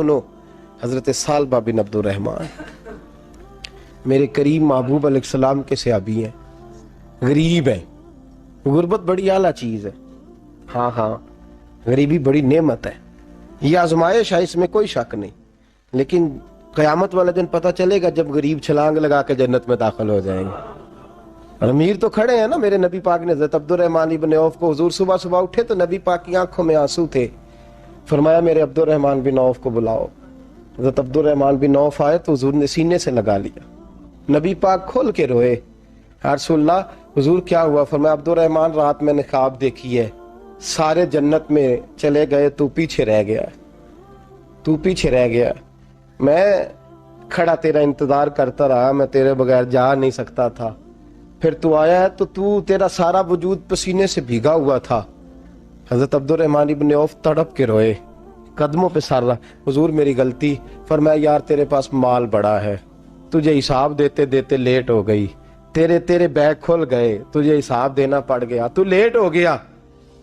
दोनों हजरत सालबा बिन अब्दुर्रहमान मेरे करीम महबूब अलैहिस्सलाम के सहाबी हैं, गरीब हैं। गुर्बत बड़ी आला चीज है। हाँ हाँ, गरीबी बड़ी नेमत है, ये आजमाइश है, इसमें कोई शक नहीं। लेकिन क़यामत वाले दिन पता चलेगा जब गरीब छलांग लगा के जन्नत में दाखिल हो जाएंगे। और अमीर तो खड़े हैं ना। मेरे नबी पाक ने हज़रत अब्दुर्रहमान इब्न औफ को, हुजूर सुबह सुबह उठे तो नबी पाक की आंखों में आंसू थे। फरमाया मेरे अब्दुर्रहमान बिन औफ को बुलाओ। हज़रत अब्दुर्रहमान बिन औफ आए तो हुजूर ने सीने से लगा लिया। नबी पाक खोल के रोए, या रसूलल्लाह हुजूर क्या हुआ? फरमाया अब्दुर्रहमान रात मैंने ख्वाब देखी है, सारे जन्नत में चले गए, तू पीछे रह गया, तू पीछे रह गया। मैं खड़ा तेरा इंतजार करता रहा, मैं तेरे बगैर जा नहीं सकता था। फिर तू आया तो तू, तेरा सारा वजूद पसीने से भीगा हुआ था। हजरत अब्दुर्रहमान इब्न औफ तड़प के रोए, कदमों पे सर रहा, हुजूर मेरी गलती। फरमाया यार तेरे पास माल बड़ा है, तुझे हिसाब देते देते लेट हो गई, तेरे बैग खुल गए, तुझे हिसाब देना पड़ गया, तू लेट हो गया,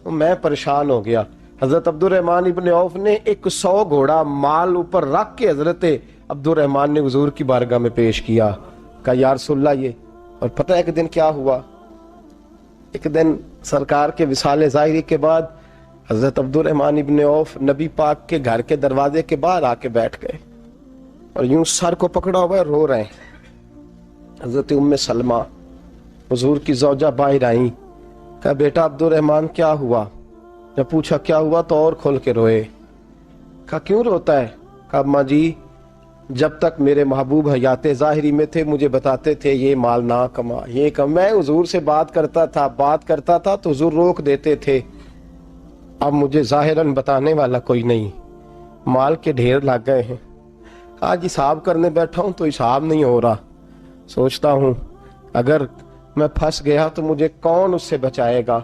तो मैं परेशान हो गया। हजरत अब्दुर्रहमान इब्न औफ ने 100 घोड़ा माल ऊपर रख के हजरत अब्दुर्रहमान ने हुजूर की बारगाह में पेश किया। कहा या रसूलल्लाह ये। और पता है एक दिन क्या हुआ? एक दिन सरकार के विसाले ज़ाहिरी के बाद हजरत अब्दुर्रहमान इब्न औफ नबी पाक के घर के दरवाजे के बाहर आके बैठ गए और यूं सर को पकड़ा हुआ रो रहे हैं। हजरत उम्मे सलमा हुजूर की ज़ौजा बाहर आई। कहा बेटा अब्दुर्रहमान क्या हुआ? जब पूछा क्या हुआ तो और खोल के रोए। कहा क्यों रोता है? कहा अम्मा जी जब तक मेरे महबूब हयाते ज़ाहिरी में थे मुझे बताते थे ये माल ना कमा, ये कम। मैं हुजूर से बात करता था तो हुजूर रोक देते थे। अब मुझे ज़ाहिरन बताने वाला कोई नहीं, माल के ढेर लग गए हैं। आज हिसाब करने बैठा हूं तो हिसाब नहीं हो रहा। सोचता हूं अगर मैं फंस गया तो मुझे कौन उससे बचाएगा?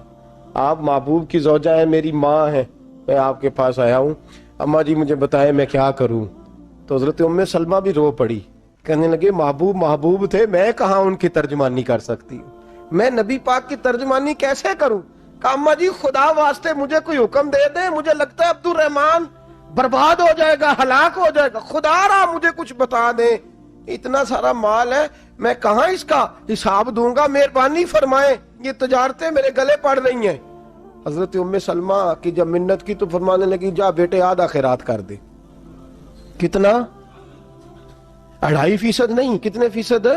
आप महबूब की ज़ौजा है, मेरी माँ है, मैं आपके पास आया हूँ, अम्मा जी मुझे बताएं मैं क्या करूँ? तो हजरत उम्मे सलमा भी रो पड़ी, कहने लगे महबूब महबूब थे, मैं कहाँ उनकी तर्जमानी कर सकती हूँ, मैं नबी पाक की तर्जमानी कैसे करूँ? कहा अम्मा जी खुदा वास्ते मुझे कोई हुक्म दे दे, मुझे लगता है अब्दुर्रहमान बर्बाद हो जाएगा, हलाक हो जाएगा, खुदा रहा मुझे कुछ बता दे, इतना सारा माल है, मैं कहाँ इसका हिसाब दूंगा, मेहरबानी फरमाए, ये तजारतें मेरे गले पड़ रही हैं। हजरत उम्मे सलमा की जब मिन्नत की तो फरमाने लगी जा बेटे आधा खैरात कर दे। कितना? 2.5% नहीं, कितने फीसद है?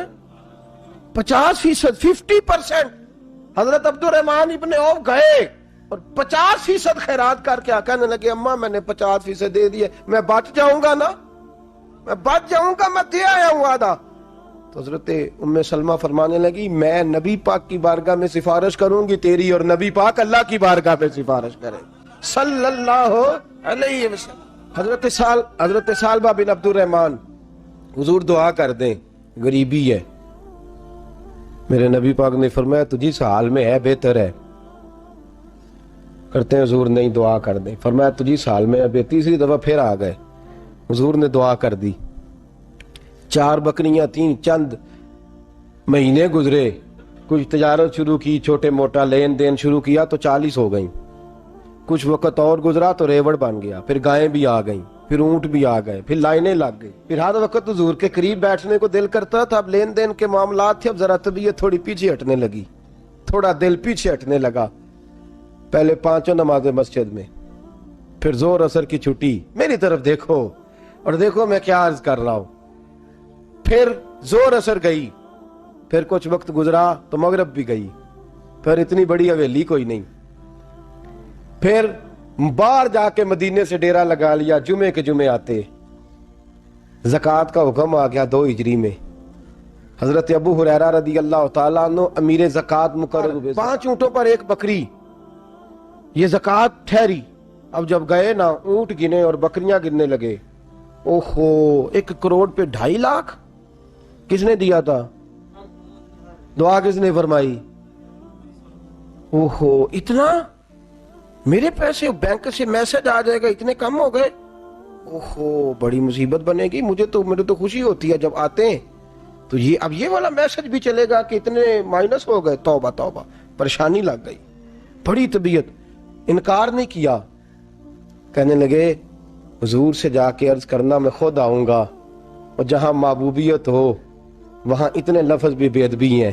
50%, 50%। हजरत अब्दुर्रहमान इब्ने औफ गए और 50% खैरात करके कहने लगे अम्मा मैंने 50% दे दिए, मैं बच जाऊंगा ना, मैं बच जाऊंगा, मैं दे आया हूं आधा। तो हजरत उम्मे सलमा फरमाने लगी मैं नबी पाक की बारगाह में सिफारिश करूंगी तेरी, और नबी पाक अल्लाह की बारगाह में सिफारिश करे सल्लल्लाहु अलैहि वसल्लम। हजरत सालबा बिन अब्दुर्रहमान, हुजूर दुआ कर दें, गरीबी है। मेरे नबी पाक ने फरमाया तुझी इस हाल में है, बेहतर है। करते हैं हुजूर नहीं दुआ कर दें। फरमाया तुझी इस हाल में है। तीसरी दफा फिर आ गए, हुजूर ने दुआ कर दी। 4 बकरियां थीं, चंद महीने गुजरे, कुछ तजारत शुरू की, छोटे मोटा लेन देन शुरू किया तो 40 हो गई। कुछ वक्त और गुजरा तो रेवड़ बन गया, फिर गायें भी आ गईं, फिर ऊंट भी आ गए, फिर लाइनें लग गई। फिर हर वक्त हुजूर के करीब बैठने को दिल करता था। अब लेन देन के मामलात थे, अब जरा तबीयत थोड़ी पीछे हटने लगी, थोड़ा दिल पीछे हटने लगा। पहले 5 नमाजें मस्जिद में, फिर जोर असर की छुट्टी, मेरी तरफ देखो और देखो मैं क्या अर्ज कर रहा हूं। फिर जोर असर गई, फिर कुछ वक्त गुजरा तो मगरब भी गई, फिर इतनी बड़ी हवेली कोई नहीं। फिर बाहर जाके मदीने से डेरा लगा लिया, जुमे के जुमे आते। ज़कात का हुक्म आ गया 2 हिजरी में। हजरत अबू हुरैरा रदी अल्लाह तआला अन्हु अमीर ज़कात मुकर्रर, 5 ऊँटों पर 1 बकरी, ये ज़कात ठहरी। अब जब गए ना, ऊँट गिने और बकरियां गिनने लगे, ओहो 1 करोड़ पे 2.5 लाख किसने दिया था? दुआ किसने फरमाई? ओहो इतना, मेरे पैसे बैंक से मैसेज आ जाएगा, इतने कम हो गए, ओहो बड़ी मुसीबत बनेगी। मुझे तो खुशी होती है जब आते हैं तो ये अब ये वाला मैसेज भी चलेगा कि इतने माइनस हो गए। तौबा तौबा, परेशानी लग गई, बड़ी तबीयत। इनकार नहीं किया, कहने लगे حضور سے جا کے عرض کرنا میں خود آؤں گا، اور جہاں محبوبیت ہو وہاں اتنے لفظ بھی بے ادبی ہیں،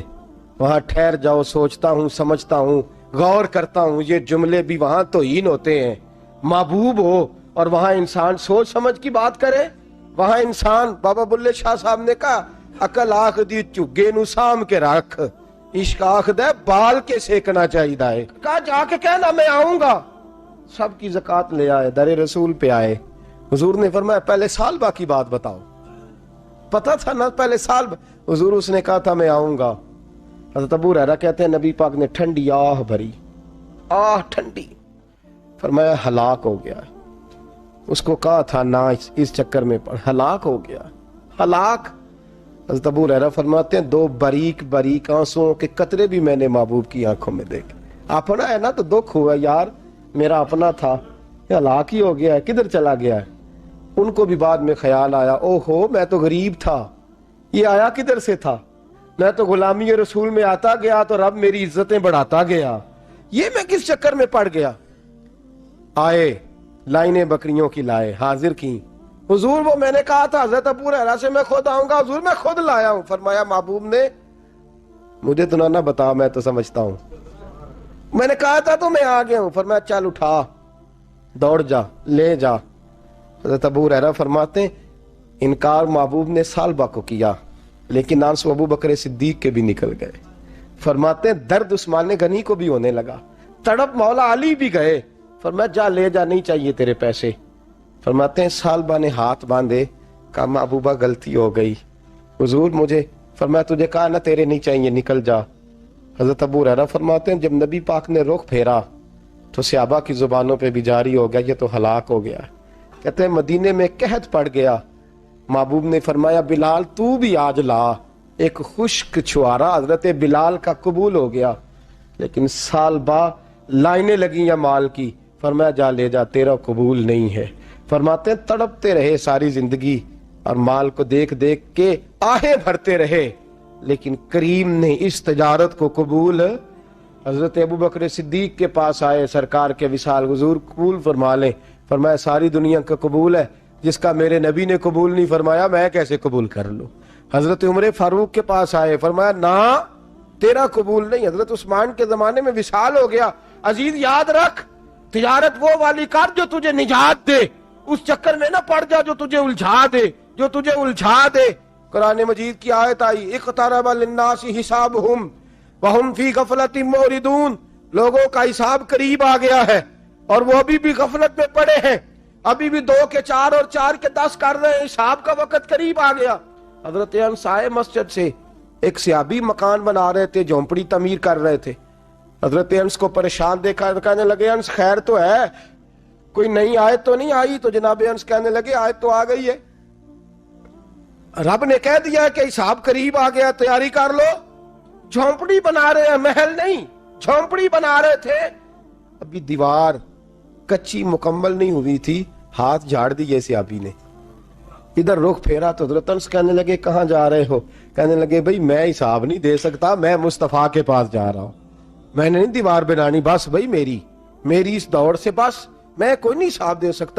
وہاں ٹھہر جاؤ، سوچتا ہوں، سمجھتا ہوں، غور کرتا ہوں، یہ جملے بھی وہاں توہین ہوتے ہیں۔ محبوب ہو اور وہاں انسان سوچ سمجھ کی بات کرے، وہاں انسان، بابا بلے شاہ صاحب نے کہا عقل آخ دی چگے نو سام کے رکھ، عشق آخ دے بال کے سیکنا چاہیے ہے۔ کہا جا کے کہنا میں آؤں گا۔ سب کی زکوٰۃ لے آئے، در رسول پہ آئے، حضور نے فرمایا پہلے سالبہ کی بات بتاؤ، پتا تھا نا پہلے سال۔ حضور اس نے کہا تھا میں آؤں گا۔ حضرت ابو ہریرہ کہتے ہیں نبی پاک نے ٹھنڈی آہ بھری، آہ ٹھنڈی، فرمایا ہلاک ہو گیا۔ اس کو کہا تھا نہ اس چکر میں پڑ، ہلاک ہو گیا، ہلاک۔ حضرت ابو ہریرہ فرماتے ہیں دو باریک باریک آنسوؤں کے قطرے بھی میں نے محبوب کی آنکھوں میں دیکھے۔ اپنا ہے نا تو دکھ ہوا، یار میرا اپنا تھا، یہ ہلاک ہی ہو گیا ہے، کدھر چلا گیا ہے۔ ان کو بھی بعد میں خیال آیا، او ہو میں تو غریب تھا، یہ آیا کدھر سے تھا، میں تو غلامی رسول میں آتا گیا تو رب میری عزتیں بڑھاتا گیا، یہ میں کس چکر میں پڑ گیا۔ آئے لائنیں بکریوں کی لائے، حاضر کی، حضور وہ میں نے کہا تھا حضرت ابو ہریرہ سے میں خود آؤں گا، حضور میں خود لایا ہوں۔ فرمایا محبوب نے مجھے تو نہ بتا، میں تو سمجھتا ہوں، میں نے کہا تھا تو میں آ گیا ہوں۔ فرمایا چل اٹھا، دوڑ جا، لے جا۔ حضرت ابو ہریرہ فرماتے ہیں انکار محبوب نے سالبہ کو کیا، لیکن آنسو ابو بکر صدیق کے بھی نکل گئے۔ فرماتے ہیں درد عثمان غنی کو بھی ہونے لگا، تڑپ مولا علی بھی گئے۔ فرمایا جا لے جا، نہیں چاہیے تیرے پیسے۔ فرماتے ہیں سالبہ نے ہاتھ باندھے، کہا محبوبہ غلطی ہو گئی، حضور مجھے، فرمایا تجھے کہا نہ تیرے نہیں چاہیے، نکل جا۔ حضرت ابو ہریرہ فرماتے ہیں جب نبی پاک نے رخ پھیرا تو صحابہ کی زبانوں پہ بھی جاری ہو گیا یہ تو ہلاک ہو گیا۔ کہتے ہیں مدینے میں قحط پڑ گیا، محبوب نے فرمایا بلال تو بھی آج لا۔ ایک خشک چھوارا حضرت بلال کا قبول ہو گیا، لیکن سال با لائنیں لگی یا مال کی، فرمایا جا لے جا، تیرا قبول نہیں ہے۔ فرماتے ہیں تڑپتے رہے ساری زندگی اور مال کو دیکھ دیکھ کے آہیں بھرتے رہے، لیکن کریم نے اس تجارت کو قبول۔ حضرت ابو بکر صدیق کے پاس آئے، سرکار کے وصال، حضور قبول فرما لیں۔ فرمایا ساری دنیا کا قبول ہے، جس کا میرے نبی نے قبول نہیں فرمایا میں کیسے قبول کر لوں۔ حضرت عمر فاروق کے پاس آئے، فرمایا نہ تیرا قبول نہیں۔ حضرت عثمان کے زمانے میں وصال ہو گیا۔ عزیز یاد رکھ، تجارت وہ والی کر جو تجھے نجات دے، اس چکر میں نہ پڑ جا جو تجھے الجھا دے۔ قرآن مجید کی آیت آئی اقترب للناس حسابہم وہم فی غفلۃ معرضون، لوگوں کا حساب قریب آ گیا ہے اور وہ ابھی بھی غفلت میں پڑے ہیں، ابھی بھی 2 کے 4 اور 4 کے 10 کر رہے ہیں، حساب کا وقت قریب آ گیا۔ حضرت انس آئے مسجد سے، ایک صحابی مکان بنا رہے تھے، جھونپڑی تعمیر کر رہے تھے۔ حضرت انس کو پریشان دیکھا، کہنے لگے انس خیر تو ہے، کوئی نئی آیت تو نہیں آئی؟ تو جناب انس کہنے لگے آیت تو آ گئی ہے، رب نے کہہ دیا کہ حساب قریب آ گیا، تیاری کر لو۔ جھونپڑی بنا رہے ہیں، محل نہیں، جھونپڑی بنا رہے تھے، ابھی دیوار کچی مکمل نہیں ہوئی تھی، ہاتھ جھاڑ دیے صحابی نے۔ ادھر رخ پھیرا تو حضرت انس کہنے لگے کہاں جا رہے ہو؟ کہنے لگے بھئی میں حساب نہیں دے سکتا، میں مصطفیٰ کے پاس جا رہا ہوں، میں نے نہیں دیوار بنانی، بس بھئی میری اس دوڑ سے بس میں کوئی نہیں حساب دے سکتا۔